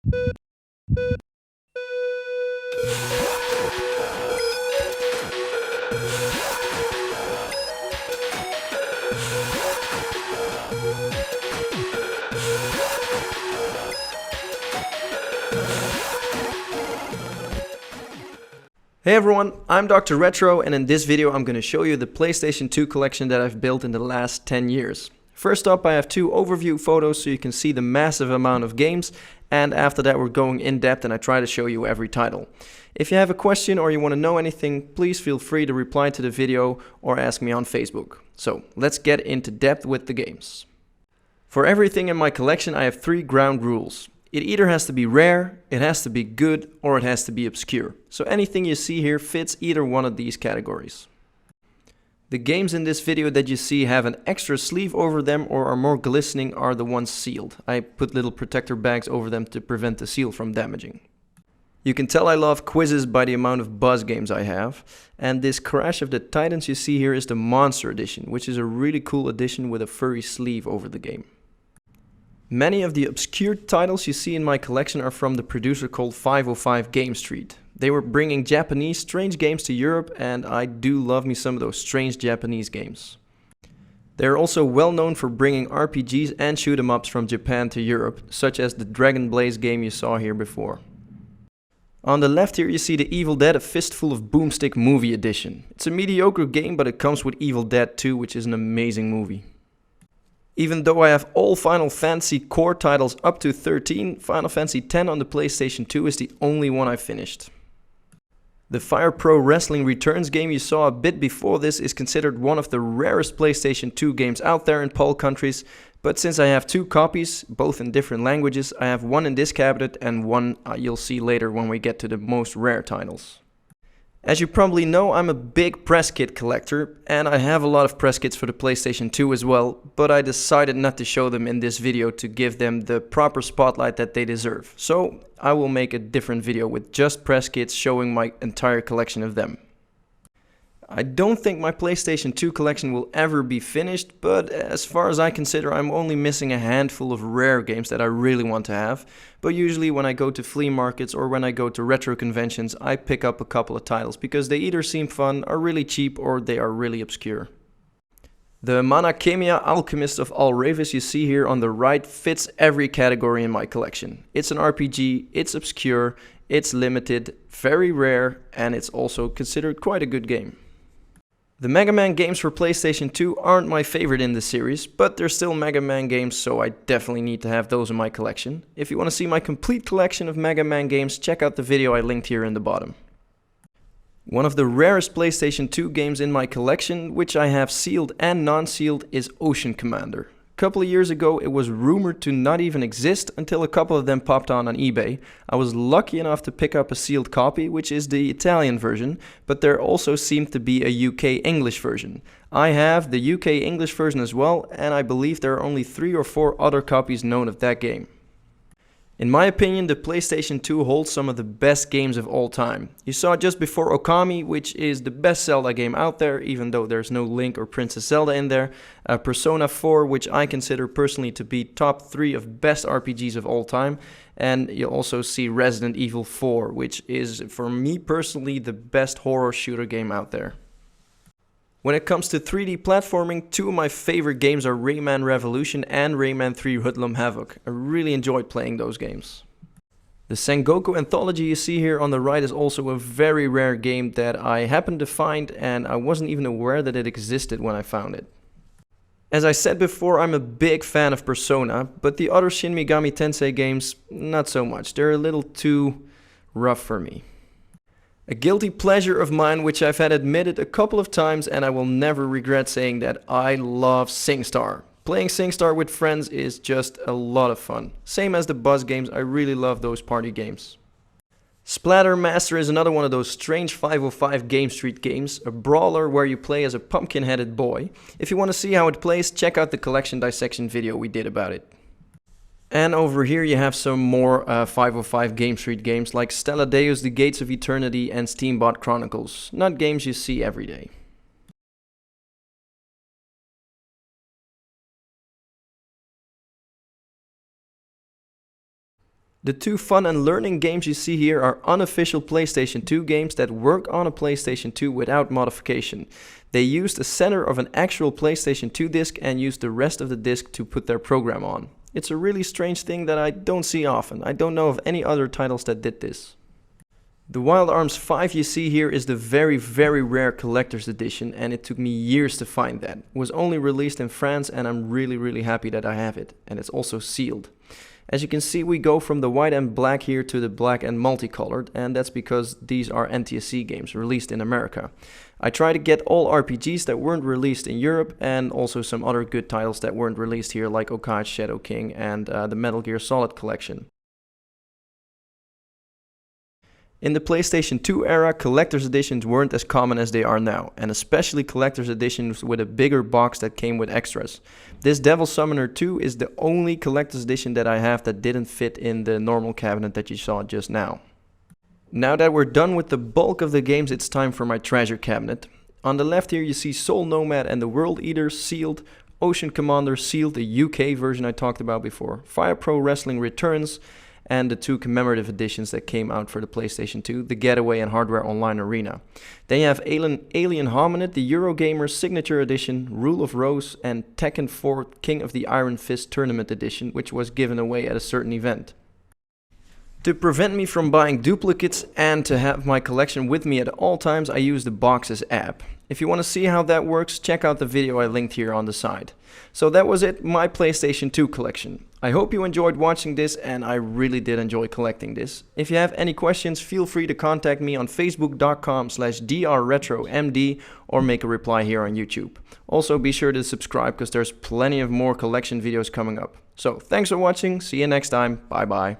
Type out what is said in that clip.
Hey everyone, I'm Dr. Retro, and in this video I'm going to show you the PlayStation 2 collection that I've built in the last 10 years. First up, I have two overview photos so you can see the massive amount of games, and after that we're going in depth and I try to show you every title. If you have a question or you want to know anything, please feel free to reply to the video or ask me on Facebook. So let's get into depth with the games. For everything in my collection I have three ground rules. It either has to be rare, it has to be good, or it has to be obscure. So anything you see here fits either one of these categories. The games in this video that you see have an extra sleeve over them or are more glistening are the ones sealed. I put little protector bags over them to prevent the seal from damaging. You can tell I love quizzes by the amount of buzz games I have. And this Crash of the Titans you see here is the Monster Edition, which is a really cool edition with a furry sleeve over the game. Many of the obscure titles you see in my collection are from the producer called 505 Game Street. They were bringing Japanese strange games to Europe, and I do love me some of those strange Japanese games. They're also well known for bringing RPGs and shoot 'em ups from Japan to Europe, such as the Dragon Blaze game you saw here before. On the left here you see the Evil Dead: A Fistful of Boomstick Movie Edition. It's a mediocre game, but it comes with Evil Dead 2, which is an amazing movie. Even though I have all Final Fantasy core titles up to 13, Final Fantasy X on the PlayStation 2 is the only one I finished. The Fire Pro Wrestling Returns game you saw a bit before this is considered one of the rarest PlayStation 2 games out there in PAL countries, but since I have two copies, both in different languages, I have one in this cabinet and one you'll see later when we get to the most rare titles. As you probably know, I'm a big press kit collector, and I have a lot of press kits for the PlayStation 2 as well, but I decided not to show them in this video to give them the proper spotlight that they deserve. So I will make a different video with just press kits showing my entire collection of them. I don't think my PlayStation 2 collection will ever be finished, but as far as I consider, I'm only missing a handful of rare games that I really want to have. But usually when I go to flea markets or when I go to retro conventions, I pick up a couple of titles because they either seem fun, are really cheap, or they are really obscure. The Manakemia Alchemist of Alrevis you see here on the right fits every category in my collection. It's an RPG, it's obscure, it's limited, very rare, and it's also considered quite a good game. The Mega Man games for PlayStation 2 aren't my favorite in the series, but they're still Mega Man games, so I definitely need to have those in my collection. If you want to see my complete collection of Mega Man games, check out the video I linked here in the bottom. One of the rarest PlayStation 2 games in my collection, which I have sealed and non-sealed, is Ocean Commander. A couple of years ago it was rumored to not even exist until a couple of them popped on eBay. I was lucky enough to pick up a sealed copy, which is the Italian version, but there also seemed to be a UK English version. I have the UK English version as well, and I believe there are only 3 or 4 other copies known of that game. In my opinion, the PlayStation 2 holds some of the best games of all time. You saw it just before Okami, which is the best Zelda game out there, even though there's no Link or Princess Zelda in there. Persona 4, which I consider personally to be top 3 of best RPGs of all time. And you also see Resident Evil 4, which is, for me personally, the best horror shooter game out there. When it comes to 3D platforming, two of my favorite games are Rayman Revolution and Rayman 3 Hoodlum Havoc. I really enjoyed playing those games. The Sengoku Anthology you see here on the right is also a very rare game that I happened to find, and I wasn't even aware that it existed when I found it. As I said before, I'm a big fan of Persona, but the other Shin Megami Tensei games, not so much. They're a little too rough for me. A guilty pleasure of mine, which I've had admitted a couple of times, and I will never regret saying that, I love SingStar. Playing SingStar with friends is just a lot of fun. Same as the buzz games, I really love those party games. Splatter Master is another one of those strange 505 Game Street games, a brawler where you play as a pumpkin-headed boy. If you want to see how it plays, check out the collection dissection video we did about it. And over here you have some more 505 Game Street games like Stella Deus, The Gates of Eternity and Steambot Chronicles. Not games you see every day. The two fun and learning games you see here are unofficial PlayStation 2 games that work on a PlayStation 2 without modification. They used the center of an actual PlayStation 2 disc and used the rest of the disc to put their program on. It's a really strange thing that I don't see often. I don't know of any other titles that did this. The Wild Arms 5 you see here is the very rare collector's edition, and it took me years to find that. It was only released in France and I'm really happy that I have it, and it's also sealed. As you can see, we go from the white and black here to the black and multicolored, and that's because these are NTSC games released in America. I try to get all RPGs that weren't released in Europe and also some other good titles that weren't released here like Okage Shadow King and the Metal Gear Solid collection. In the PlayStation 2 era, collector's editions weren't as common as they are now, and especially collector's editions with a bigger box that came with extras. This Devil Summoner 2 is the only collector's edition that I have that didn't fit in the normal cabinet that you saw just now. Now that we're done with the bulk of the games, it's time for my treasure cabinet. On the left here you see Soul Nomad and the World Eater sealed, Ocean Commander sealed, the UK version I talked about before, Fire Pro Wrestling Returns, and the two commemorative editions that came out for the PlayStation 2, the Getaway and Hardware Online Arena. Then you have Alien Hominid, the Eurogamer Signature Edition, Rule of Rose, and Tekken 4 King of the Iron Fist Tournament Edition, which was given away at a certain event. To prevent me from buying duplicates and to have my collection with me at all times, I use the Boxes app. If you want to see how that works, check out the video I linked here on the side. So that was it, my PlayStation 2 collection. I hope you enjoyed watching this, and I really did enjoy collecting this. If you have any questions, feel free to contact me on facebook.com/drretromd or make a reply here on YouTube. Also be sure to subscribe because there's plenty of more collection videos coming up. So thanks for watching, see you next time, bye bye.